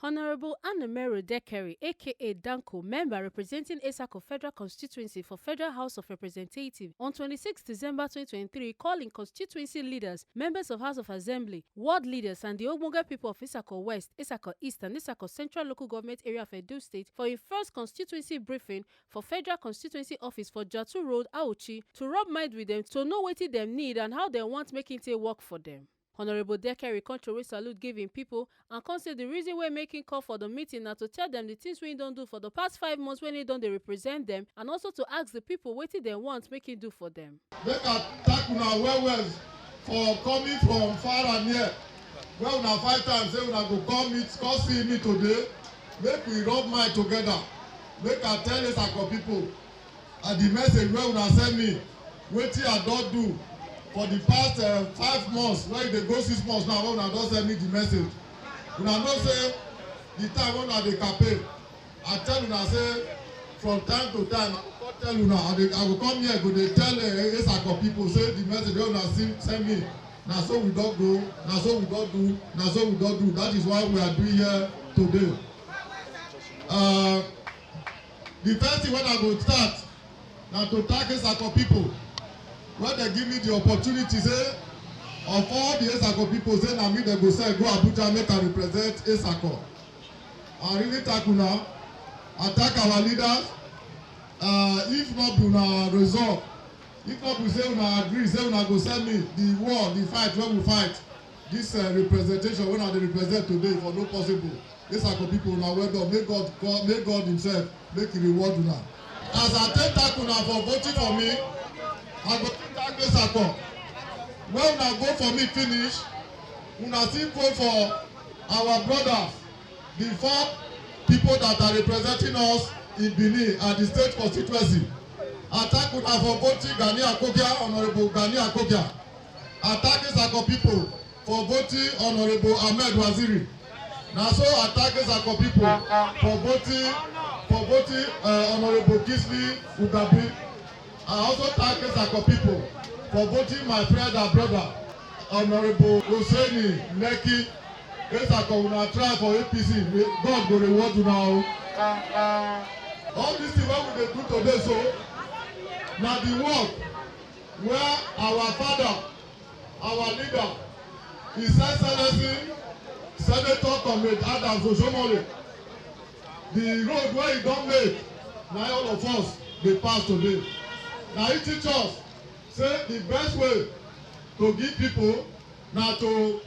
Honorable Anamero Dekeri, aka DANCO, member representing Esako Federal Constituency for Federal House of Representatives, on 26 December 2023, calling constituency leaders, members of House of Assembly, ward leaders, and the Ogbonge people of Esako West, Esako East, and Esako Central Local Government Area of Edo State for a first constituency briefing for Federal Constituency Office for Jatu Road, Auchi, to rub mind with them to know wetin dem need and how dem want make it work for them. Honorable Dekeri control salute giving people and come say the reason we're making call for the meeting now to tell them the things we don't do for the past 5 months when they don't they represent them, and also to ask the people what they want make it do for them. Make a thank una well for coming from far and near. Well, una 5 times say una go come see me today. Make we rub mind together. Make I tell Esako people and the message where una send me wetin I don't do. For the past 5 months, like they go 6 months now, when I don't send me the message. When I don't say the time when I dey campaign, I tell you I say from time to time, I tell you now, I will come here, go they tell Esako people say the message they wanna send me. Now so we don't go, now so we don't do, now so we don't do. That is why we are doing here today. The first thing when I go start, now to thank Esako people. When they give me the opportunity, say, of all the Esako people, say, na me they go say, go Abuja, make I represent Esako. I really thank una. I thank our leaders. If not, una resolve. If not, we say, una agree, say, una go send me the war, the fight, when we fight. This representation, when I represent today, for no possible. Esako people, una well done. May God himself make it reward una. As I thank una for voting for me, I go thank Esako. When una go for me finish, una still vote for our brothers, the 4 people that are representing us in Benin at the state constituency. I thank una for voting Gani Akokia, Honorable Gani Akokia. I thank Esako people for voting Honorable Ahmed Waziri. Now so I thank Esako people for voting Honorable Kisli Ugabi. I also thank Esako people for voting my friend and brother, Honorable Hosseini Neki. Esako una try for APC. God go reward you now. All this thing what we dey do today, so now the work where our father, our leader, His Excellency Senator Comrade Adams Osomole, the road where he don make, now all of us dey pass today. Now he teach us say the best way to give people now to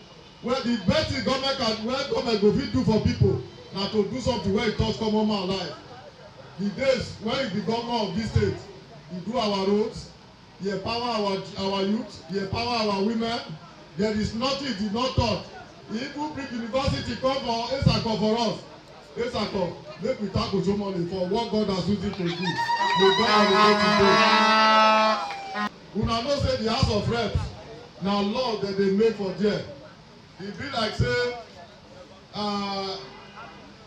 where the best thing government go fit do for people now to do something where it touch common man life. The days when he be governor of this state, he do our roads, he empower our youth, he empower our women. There is nothing he did not touch. He even bring university come for Esako for us. Esako, make we thank Osomole for what God has used him to do. May God elevate him. Una know say the House of Reps na law that they make for there. E be like say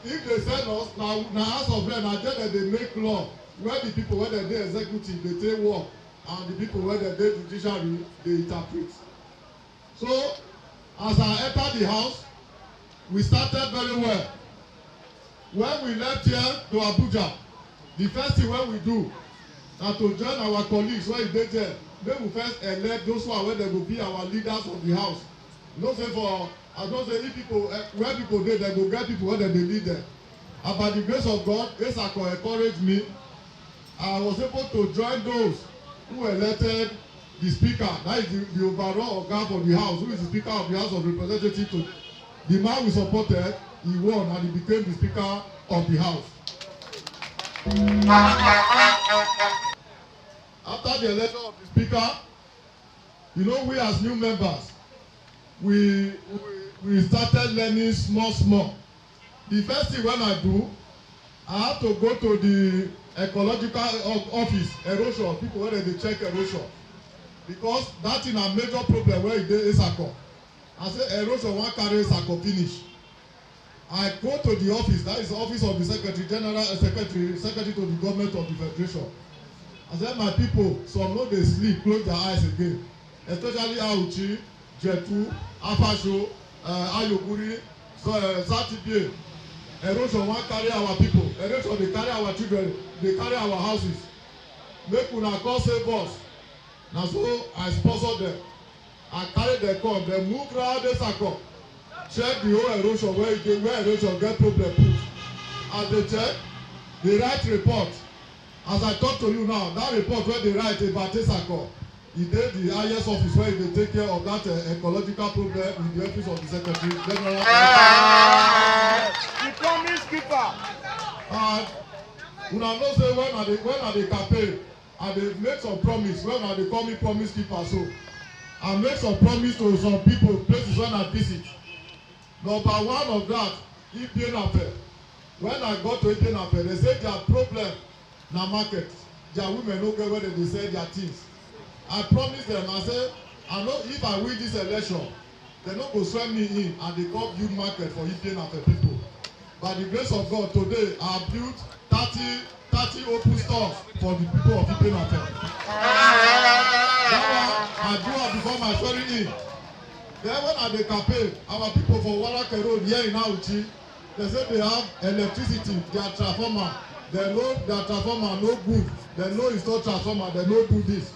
if they send us na House of Reps na there that they make law where the people wey dem dey executive dey take work and the people wey dem dey judiciary dey interpret. So as I enter the house, we started very well. When we left here to Abuja, the first thing when we do na to join our colleagues wey dey there, make we first elect those one wey dem go be our leaders of the house. You know say for I don say if people where people dey, dem go get people wey dem dey lead them. And by the grace of God, Esako encouraged me. I was able to join those who elected the speaker, that is the overall organ for the house, who is the speaker of the House of Representatives today. The man we supported, he won and he became the speaker of the house. After the election of the speaker, you know, we as new members, we started learning small. The first thing when I do, I have to go to the ecological office, erosion, people where they check erosion. Because that is a major problem where it is Esako. I say erosion wan carry Esako finish. I go to the office, that is the office of the Secretary General, Secretary to the Government of the Federation. I say my people, some no dey sleep, close their eyes again. Especially Auchi, Jetu, Afasho, Ayokuri, Zatibie. erosion wan carry our people, erosion dey carry our children, dey carry our houses. Make una come save us. Na so I sponsor them. I carry them come, dem move round the circle, check the whole erosion where erosion get problem put. As they check, they write report. As I talk to you now, that report wey they write about Esako, e dey the highest office where they take care of that ecological problem in the office of the secretary general. The promise keeper. And una know say when I dey campaign, I dey make some promise. When I dey call me promise keeper, so I make some promise to some people, places when I visit. Number one of that, Ibenafe. When I got to Ibenafe, they say their problem na market. Their women no get where they sell their things. I promise them, I say, I know if I win this election, they no go send me in and they come build market for Ibenafe people. By the grace of God, today I have built 30 open stores for the people of Ibenafe. That one, I do it before my swearing in. Then when I dey campaign, our people for Warake Road here in Auchi, they say they have electricity, their transformer. They know their transformer no good. They know it's not transformer. They no do this.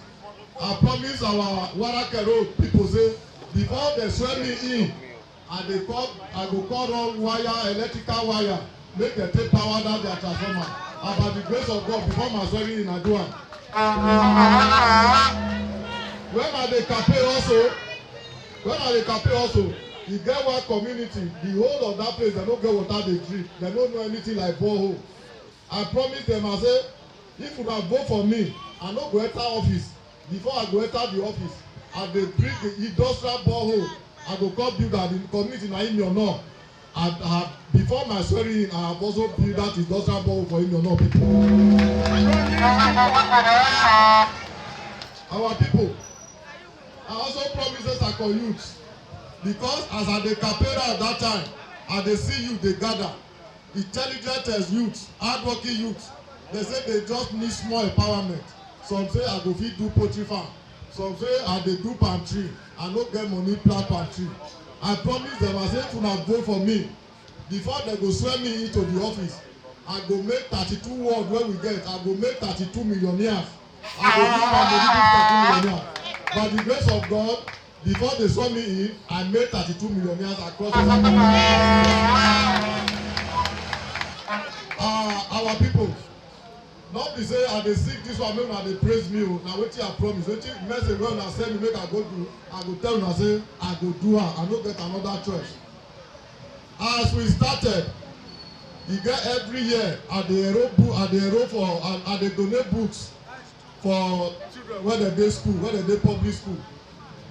I promise our Warake Road people say before they swear me in, I go call on wire, electrical wire, make them take power down their transformer. And by the grace of God, before my swearing in, I do it. When I dey campaign also, e get one community, the whole of that place, they no get water dey drink, they no know anything like borehole. I promise them, I say, if una vote for me, I no go enter office. Before I go enter the office, I dey bring the industrial borehole. I go come build that in the community na im or not. Before my swearing in, I have also built that industrial borehole for im or not people. Our people. I also promise Esako youth, because as I dey campaign at that time, I dey see youth dey gather, intelligent as youth, hardworking youth. They say they just need small empowerment. Some say I go fit do poultry farm. Some say I dey do palm tree. I no get money plant palm tree. I promise them, I say if una vote for me, before they go swear me into the office, I go make 32 wards wey we get. I go make 32 millionaires. I go give my money to 32 millionaires. By the grace of God, before they saw me in, I made 32 millionaires across the our people. Not be say I dey seek this one, make una dey praise me. Na wetin I promise. Wetin message wey una send me make I go do, I go tell una say I go do am. I no get another choice. As we started, e get every year I dey enroll for, I dey donate books for where they dey school, where they dey public school.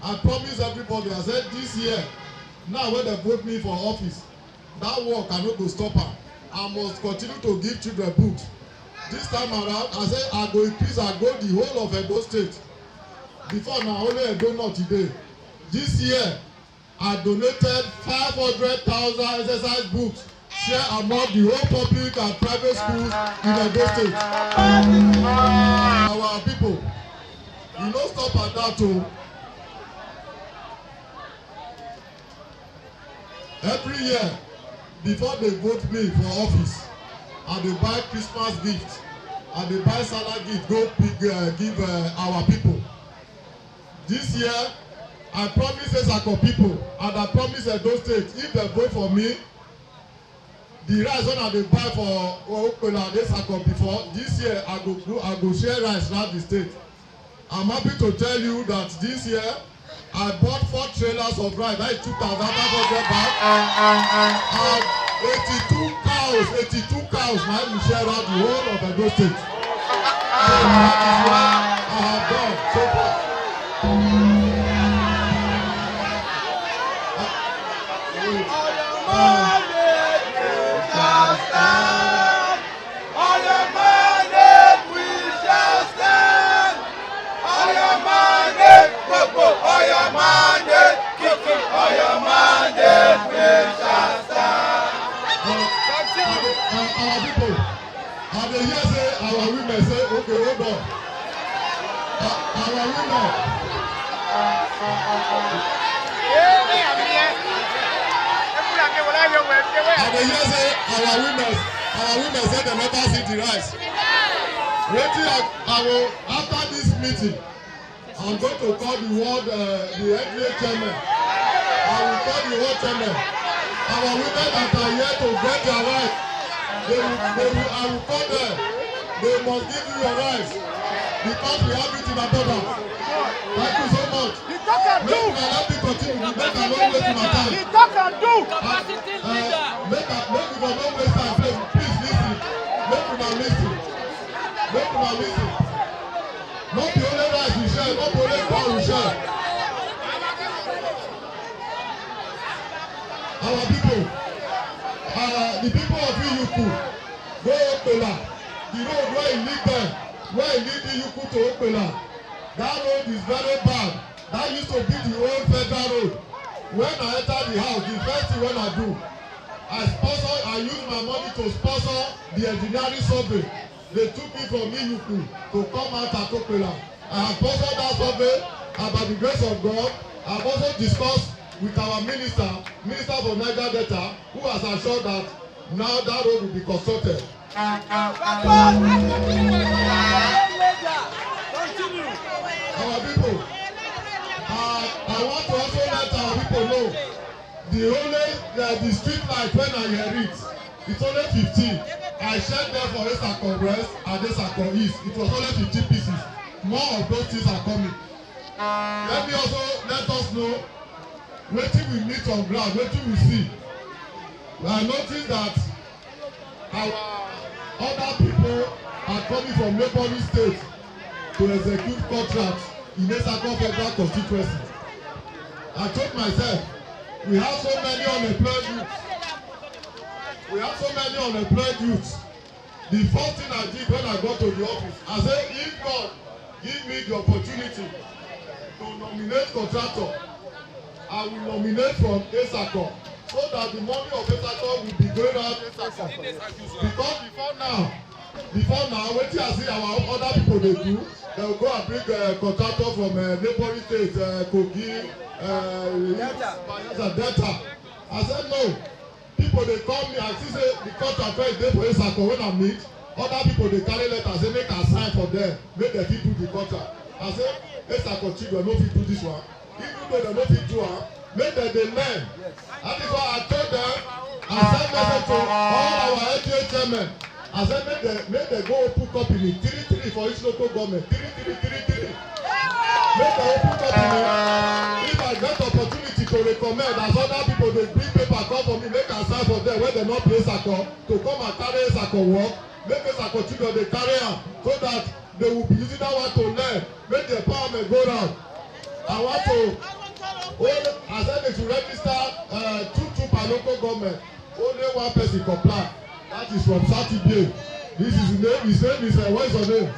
I promise everybody, I said this year, now when they vote me for office, that work I no go stop am. I must continue to give children books. This time around, I say I go increase, I go the whole of Edo State. Before now, only Edo not today. This year, I donated 500,000 exercise books share among the whole public and private schools in Edo State. Our people, you no stop at that too. Every year, before they vote me for office, and they buy Christmas gifts, and they buy salad gift, go give our people. This year, I promise Esako people, and I promise Edo State, if they vote for me, the rice when I dey buy for Okpela Esako before, this year I go share rice around the state. I'm happy to tell you that this year, I bought 4 trailers of rice, that is 2,500 bags, and 82 cows, now we share out the whole of Edo State. So that is what I have done so far. Our people, and they hear say our women say, okay, hold on. Our women. And they hear say our women say they never see the rice. Waiting, I will, after this meeting, I'm going to call the NDA chairman. I will call the world chairman. Our women that are here to get their rights, I will call them. They must give you your rights because we have it in abundance. Thank you so much. He talk and do. Let me continue. We make a long way to my time. He talk and do. Make we go no waste time. Please listen. Make una listen. Make una listen. Not the only rights we share. Not the only power we share. Our people, the people of Iyuku, go Okpela. The road where he lead them, where he lead Iyuku to Okpela, that road is very bad. That used to be the old federal road. When I enter the house, the first thing when I do, I use my money to sponsor the engineering survey. They took me from Iyuku to come out at Okpela. I have sponsored that survey, and by the grace of God, I have also discussed with our minister for Niger Delta, who has assured that now that road will be constructed. Our people, I want to also let our people know the street light when I hear it, it's only 15. I shared them for Esako West and Esako East. It was only 15 pieces. More of those things are coming. Let me also let us know wetin we meet on ground, wetin we see. I notice that our other people are coming from neighboring states to execute contracts in Esako Federal Constituency. I told myself, we have so many unemployed youths. The first thing I did when I got to the office, I said, if God give me the opportunity to nominate contractor, I will nominate from Esako so that the money of Esako will be going out Esako. Because before now, wetin I see our other people dey do, they will go and bring contractor from neighboring states, Kogi, Delta. I said no. People dey call me and see say the contract wey dey for Esako when I meet, other people dey carry letter say make I sign for them, make dem fit do the contract. I say Esako children no fit do this one. Even though they no fit do am, make dem dey learn. That is why I told them, I send message to all our NDA chairmen. I said make dem go open company 3 for each local government 3. Make dem open company. If I get opportunity to recommend as other people dey bring paper come for me, make I sign for them when dem no pay Esako to come and carry Esako work. Make Esako children dey carry am so that they will be using that one to learn. Make the empowerment go round. I want to, I said they should register 2 per local government. Only one person comply. That is from Saturday. This is his name. His name is, what is your name?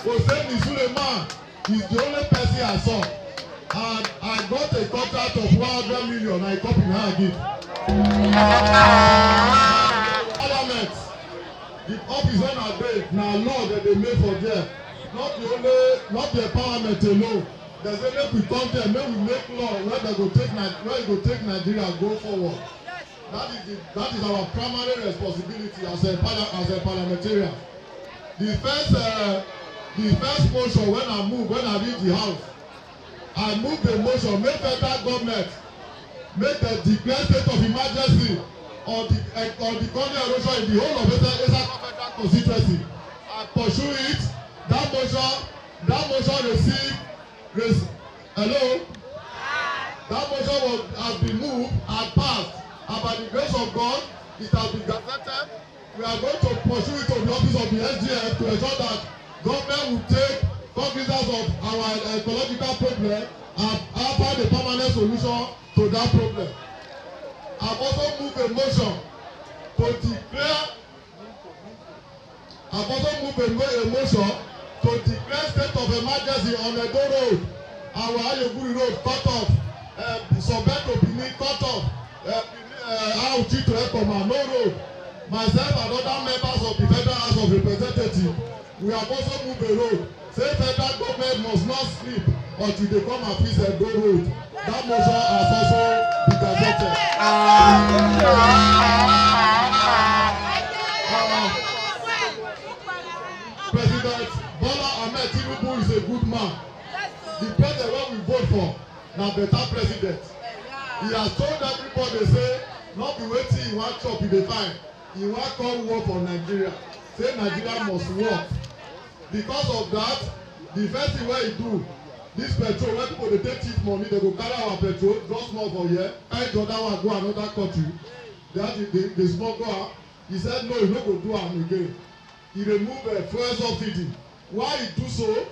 Hossein Suleiman. He's the only person I saw. And I got a contract of 100 million. I copy now and give. Parliament. The office when I did, now law that they made for them. Not the empowerment alone. There's a make we come there, make we make law where they go take Nigeria go forward. That is our primary responsibility as a parliamentarian. The first motion when I reach the house, I move the motion, make federal government make the declare state of emergency on the country erosion in the whole of Esako Federal Constituency. I pursue it. That motion received. Hello? That motion has been moved and passed. And by the grace of God, it has been gazetted. We are going to pursue it to the office of the SGF to ensure that government will take cognizance of our ecological problem and find a permanent solution to that problem. I've also moved a motion to declare. To declare state of emergency on Edo Road, our Ayoguri Road cut off, Sobeto Benin cut off, Auchi to Ekoma, no road. Myself and other members of the Federal House of Representatives, we have also moved a road. Say federal government must not sleep but we dey come appease Edo road. That motion has also been gazetted. President Bola Ahmed Tinubu is a good man. The president wey we vote for na better president. He has told everybody say not be wetin he wan chop he dey find. He wan come work for Nigeria. Say Nigeria must work. Because of that, the first thing wey he do, this petrol wey people dey take cheap money, they go carry our petrol just small for here, carry the other one go another country. That the small go am. He said no, he no go do am again. He remove fuel subsidy. Why he do so?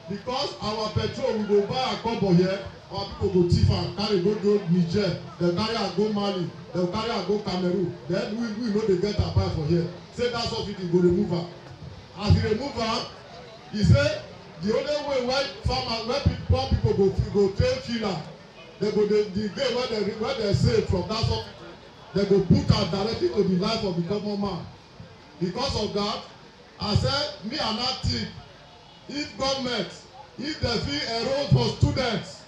Because our petrol we go buy a couple here, our people go thief am, carry go Niger, they carry am go Mali, they carry am go Cameroon. Then we no dey get am buy for here. Say that subsidy go remove am. As he remove am, he say the only way when farmers, when poor people go train filler, they go the gain where they save from that subsidy, they go put am directly to the life of the common man. Because of that, I said me and that think if government, if they fit enroll for students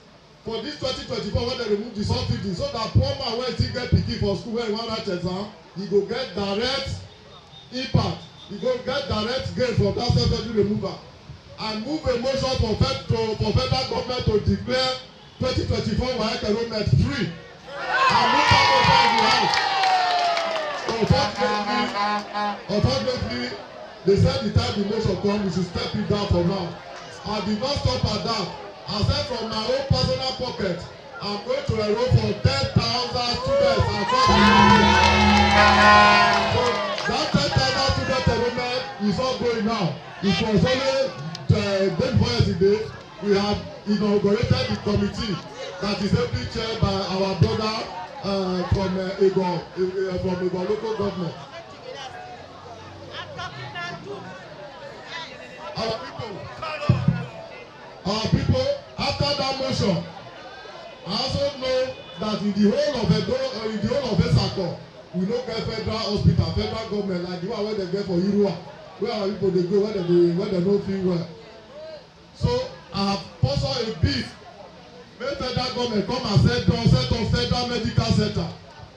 for this 2024 when they remove the subsidy, so that poor man wey still get pikin for school when he wan write exam, he go get direct impact, he go get direct gain from that subsidy removal. And move a motion for federal government to declare 2024 WAEC enrollment free. And move that over the house. Unfortunately, they said the time the motion come, we should step it down for now. I did not stop at that. I said from my own personal pocket, I'm going to enroll for 10,000 students across the country. So that 10,000 student enrollment is all going now. It was only day before yesterday, we have inaugurated the committee that is every chaired by our brother from Edo local government. Our people, after that motion, I also know that in the whole of Edo, in the whole of Esako, we no get federal hospital, federal government like the one where they get for Irua, where our people they go where they no feel well. So I have sponsored a bill, make federal government come and set up federal medical center.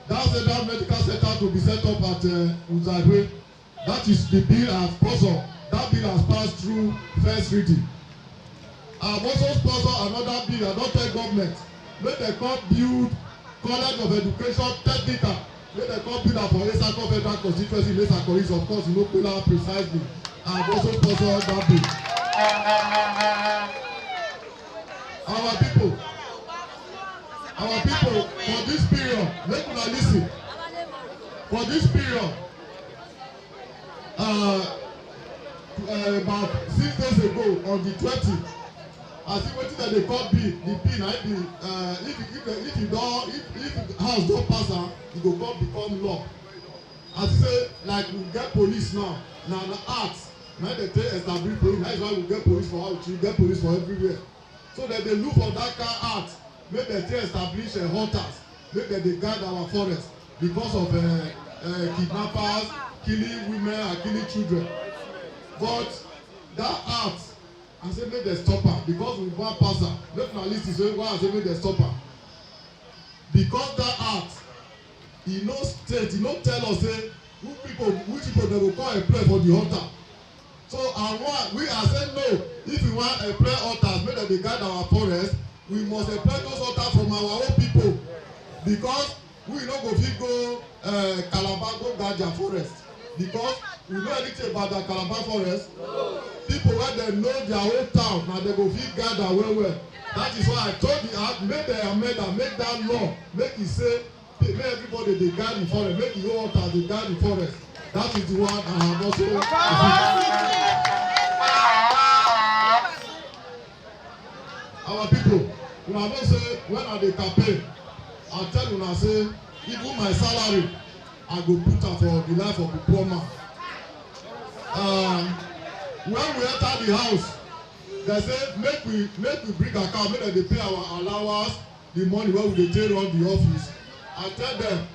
That federal medical center to be set up at Uzadwe. That is the bill I have sponsored. That bill has passed through first reading. I have also sponsored another bill. I don tell government make dem come build college of education technical. Make dem come build am for Esako federal constituency in Esako East. Of course, you no pay am precisely. I have also sponsored that bill. Our people, for this period, make una lis ten. For this period, about 6 days ago on the 20th, I see wetin dem dey call bill. The bill na be if house don pass am, e go come become law. As you say, like we get police now, na act na dey take establish police. That is why we get police for house, we get police for everywhere. So dem dey look for that kind act, make dem take establish hunters, make dem dey guard our forest because of kidnappers, killing women and killing children. But that act, I say make dem stop am because we wan pass am. Make una lis ten say why I say make dem stop am. Because that act, e no state, e no tell us say which people dem go come employ for the hunter. So we are saying no, if we wan employ hunters make dem dey guard our forest, we must employ those hunters from our own people, because we no go fit go Calabar go guard their forest, because we know anything about the Calabar forest. People wey dem know their own town na dem go fit guard am well well. That is why I told the act make dem amend am, make that law make e say make everybody dey guard the forest, make the whole hunters dey guard the forest. That is the one I have also. Our people, una know say when I dey campaign, I tell una say even my salary I go put am for the life of the poor man. When we enter the house, they say make we bring account, make dem dey pay our allowance, the money wey we dey take run the office. I tell them,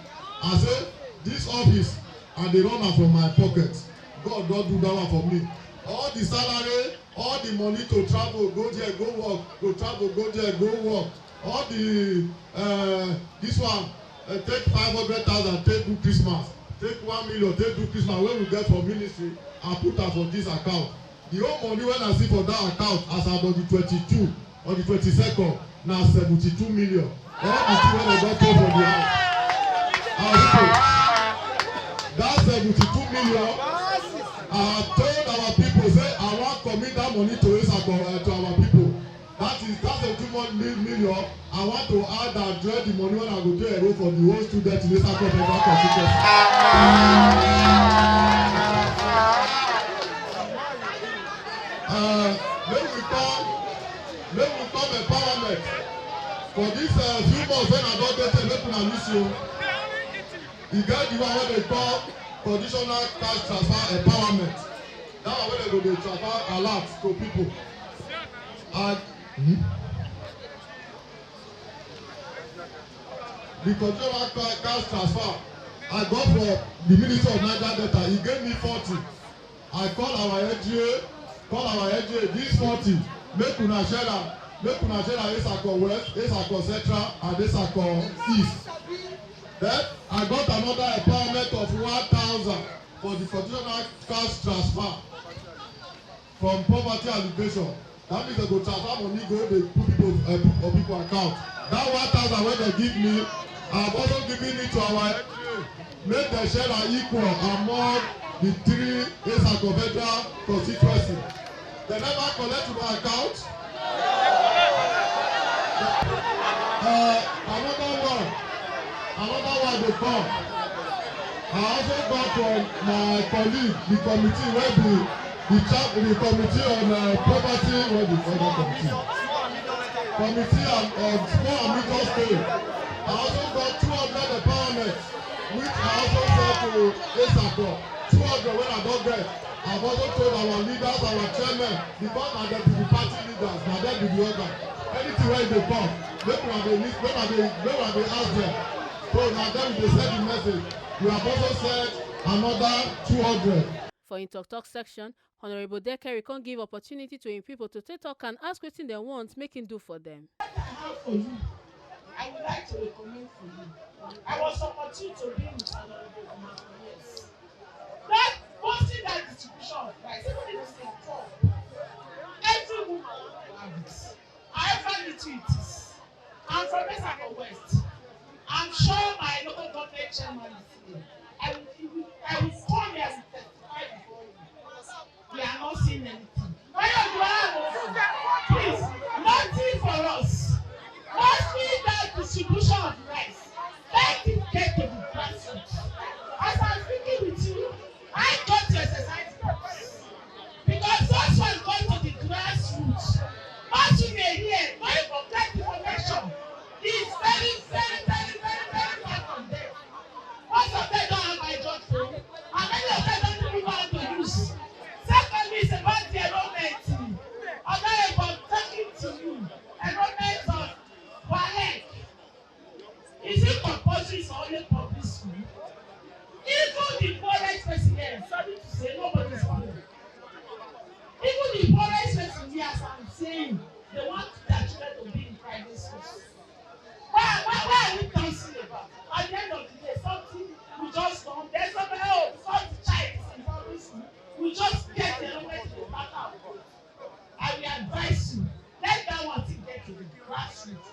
I say this office I dey run am from my pocket. God don do that one for me. All the salary all the money to travel, go there, go work, to travel, go there, go work. All the this one, take 500,000, take do Christmas, take 1 million, take do Christmas. When we get for ministry, I put am for this account. The whole money when I see for that account as at on the 22 or the 22nd, na 72 million. All the thing wey dem don pay for the house. That 72 million, I told our people say I wan commit that money to our people. That 72 million. I want to add and draw the money when I go to enroll for the whole student in this federal constituency. Make we come empowerment for this few months when I don get make una miss you. E get the one wey they call conditional cash transfer empowerment. That one wey they go dey transfer alert to people. And the conditional cash transfer I got from the Ministry of Niger Delta. He gave me 40. I call our NGA, this 40 make una share am, Esako West, Esako Central and Esako East. Then I got another empowerment of 1,000 for the conditional cash transfer from poverty alleviation. That means they go transfer money, go they put people account. That 1,000 when they give me, I'm also giving it to our NGA. Make the share equal among the 3 Esako Federal Constituency. They never collect to my account. Another one dey come. I also got from my colleague the committee wey be the committee on poverty wey be other committee on small and medium scale. I also got 200 empowerment which I also sell to Esako. 200 when I don get. I've also told our leaders, our chairmen, because na them be the party leaders, na them be the organ. Anything wey dey come, make una dey ask them. So na them dey send the message. We have also sent another 200. For in talk section, Honorable Dekeri can give opportunity to him people to take talk and ask wetin dem want make him do for them. For you, I would like to recommend for you. I was opportune to be with Honorable for years. That posting that distribution of rice, even if it's a poor, every woman will have it. However little it is. I'm from Esako West. I'm sure my local government chairman is here. I will come here and testify before you. We are not seeing anything. Please, nothing for us. Mostly that distribution of rice. Let it get to the grassroots. As I'm speaking with you, I got to exercise purpose. Because those ones go to the grassroots. What you may hear, not even get information, is very far from them. Most of them don't have my job phone, and many of them don't even know how to use. Secondly, it's about the enrollment. I'm not about talking to you. Enrollment of WAEC. Is it compulsory for only public school? Even the poorest person here, sorry to say, nobody's following. Even the poorest person here, as I'm saying, they want their children to be in private schools. Why are we counseling about? At the end of the day, something we just don't. There's somebody else, some child is in public school. We just get the enrollment to the matter of God. I will advise you, let that one thing get to the grassroots.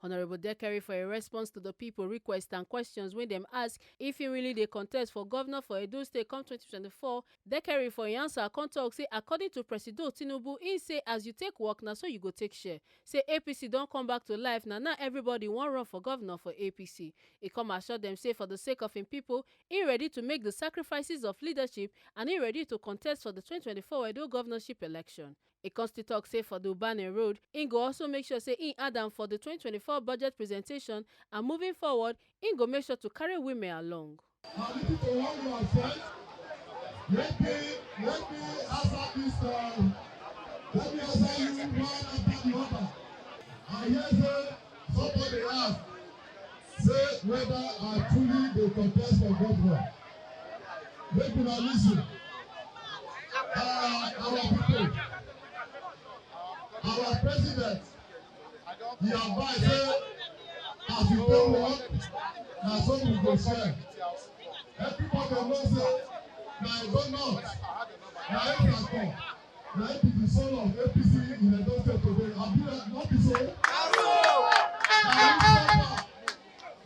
Honorable Dekeri for a response to the people request and questions when them ask if he really dey contest for governor for Edo State come 2024. Dekeri for him answer come talk say according to President Tinubu, he say as you take work na so you go take share. Say APC don come back to life now everybody wan run for governor for APC. He come assure them say for the sake of him people, he ready to make the sacrifices of leadership and he ready to contest for the 2024 Edo governorship election. A Consti talk say for the Ubane Road, he go also make sure say he add am for the 2024 budget presentation and moving forward, he go make sure to carry women along. Let me answer you one after the other. I hear say somebody ask, say whether I truly dey contest for governor. Make una listen. Our people. our president, he advised say as you dey work na so we go share. Everybody know say na Edo North, na Edo, na be the soul of APC in Edo State today. Abi not be so?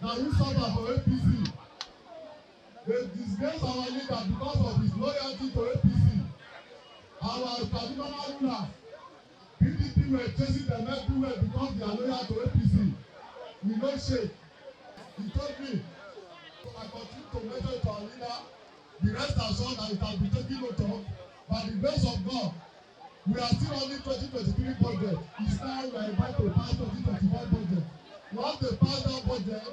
Na who suffer for APC? They disgrace our leader because of his loyalty to APC. Our traditional rulers, PDP were chasing them everywhere because they are loyal to APC. We no shake. He told me, so I continue to measure to our leader. The rest are sure that it has been taken note of. By the grace of God, we are still only 2023 budget. It's now we are about to pass 2025 budget. Once they pass that budget,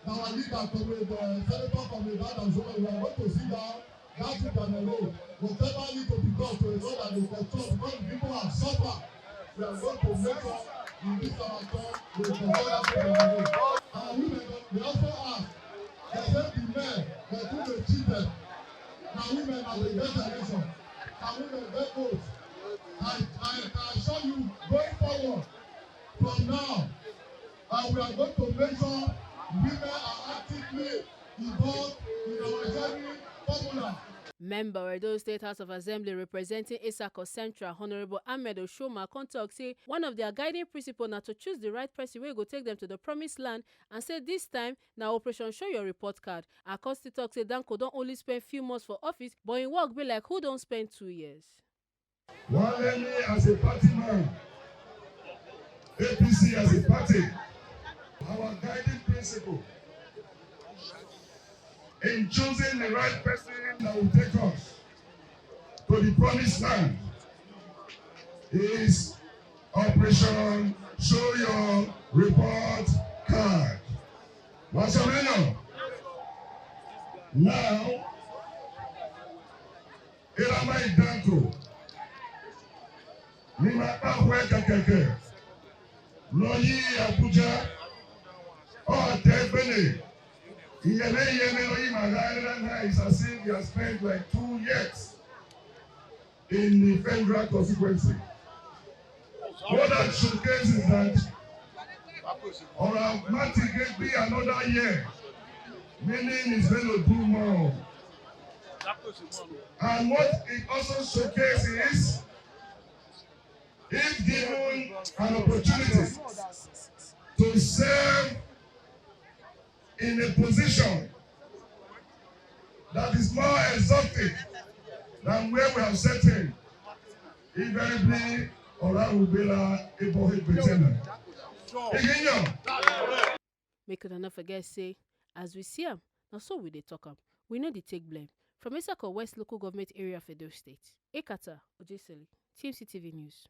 our leader, Senator Comrade Adam Zuma, we are going to sit down, that's it on the road. Whatever needs to be done to ensure that they control, because the people have suffered, we are going to make sure in this our turn, we control that people on the road. Our women, they also ask, they said the men, they do the cheated. Now women are the best generation. Now women get votes. I can assure you, going forward, from now, we are going to make sure women are actively involved in our journey formula. Member Edo State House of Assembly representing Isako Central, Honorable Anamero Dekeri talk say one of their guiding principles na to choose the right person wey go take them to the promised land, and say this time na Operation Show Your Report Card. Acosti talk say DANCO don only spend few months for office, but im work be like who don spend 2 years. One me as a party man, APC as a party, our guiding principle in choosing the right person that will take us to the promised land is Operation Show Your Report Card. What's your name? Now, Elamai DANCO, Nima Ahwe Kakeke, Loyi Abuja, Tebele. It's as if he has spent like 2 years in the federal constituency. What that showcases is that automatic will be another year, meaning he's going to do more. And what it also showcases is, if given an opportunity to serve in a position that is more exotic than where we have set in, invariably, Ora Ubela Ebohe Pretender. Make it not forget say, as we see am, now so we dey talk am. We know they take blame. From Isako West Local Government Area of Edo State, Ekata Ojeseli, TMC TV News.